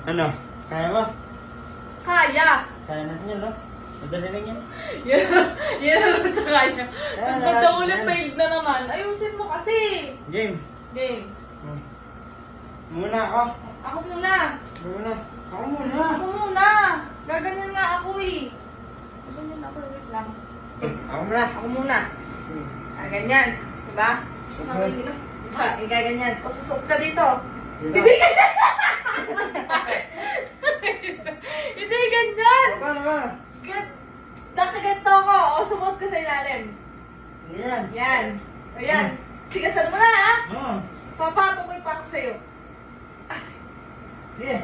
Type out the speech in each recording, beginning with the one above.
Ano? Kaya mo? Kaya! Kaya natin yun, no? Madali lang yan. Yan naman sa kanya. Tapos Kaya pagka natin ulit yan. failed na naman, ayusin mo kasi. Game. Game. Muna ako. Ako muna. Muna. Ako muna. Ako muna. Gaganyan nga ako eh. Gaganyan ako, wait lang. Ako muna. Ako muna. Ganyan. Diba? Okay. Diba? Gaganyan. O susot ka dito. Diba? Hindi ganyan. Hindi ganyan. Paano ba? Nakaganto ko. O sumot ka sa ilalim. Yan. Yan. Ayan. Tigasan mo na ha. Oo. Papatukoy pa ako sa'yo. Sige.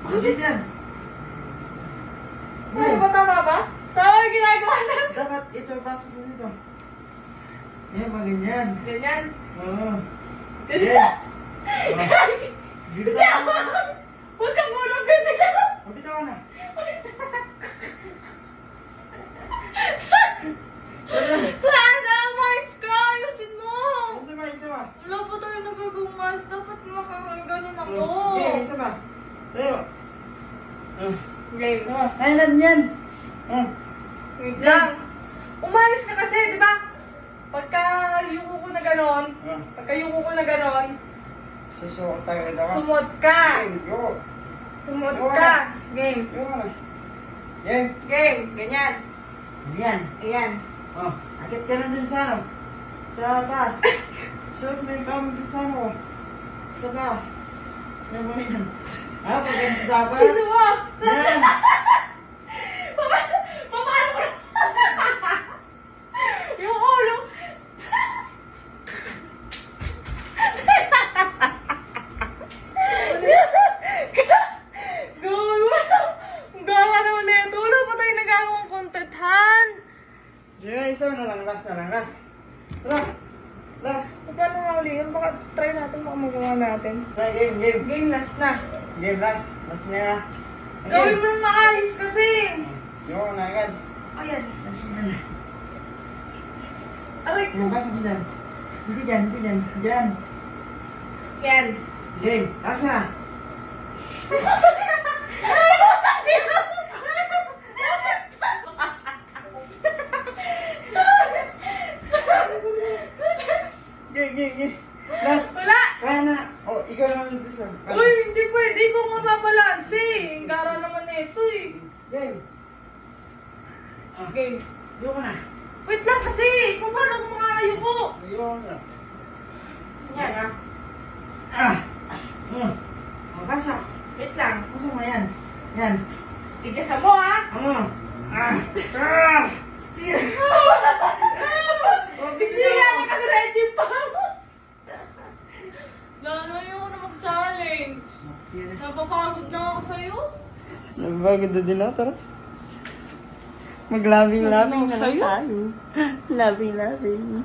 Bilis yan. Ano ba, tama ba? Tama yung ginagawa natin. Dapat ito, pasok mo dito. Yan, mga ganyan. Ganyan. Oo. Ganyan. Dito ka na. Huwag kang gulong ganyan. Dito ka na. Sana, mais ka. Ayusin mo. Isa ba, isa ba? Wala pa tayo nagagawang mais. Dapat makakaganon ako. Okay, isa ba? Tayo. Game. Kailan yan? Wait lang. Umayos ka kasi, di ba? Pagka yuko ko na ganon, Susuot tayo ito ka. sumot ka. Yo. Sumot ka. Game. Yo. Yan. Game. Ganyan. Yan. Ayan. Oh, akit ka na dun sa ano? Sa taas. Suot mo yung kamo dun sa ano. Sa ba? Yan mo yan. Ah, paganda dapat. Gusto mo? Yan. Paano ko na? Yung ulo. Ang gawa naman na ito. Wala pa tayo nagagawang content, Han. Yan, isa na lang. Last na lang. Last. Tara. Last. Paano nga uli yun? Baka try natin, baka magawa natin. Try game, game. Game last na. Game last. Last na yan. Gawin mo nang maayos kasi. Yo, na agad. Ayan. Last na na. Aray ko. Yung pasok dyan. Hindi dyan, hindi dyan. Dyan. Yan. Game. Last na. Game, game, game. Last. Wala. Kaya na. Oh, ikaw naman dito sa. Uy, hindi pwede ko nga babalanse. Ang gara naman na ito eh. Game. Game. Yo ka na. Wait lang kasi. Paano ko makakayuko? Yo ka na. Yan. na. Ah. Oh, pasok. Wait lang. Pasok mo yan. Yan. Tigasan mo ha. Ah. Ah. Sige. Oh, Hindi nga nakadiretso pa. Lalayo ko na mag-challenge. Napapagod lang ako sa'yo. Nabagod na din ako, tara. Mag-loving-loving na lang Sa'yo? tayo. Loving-loving.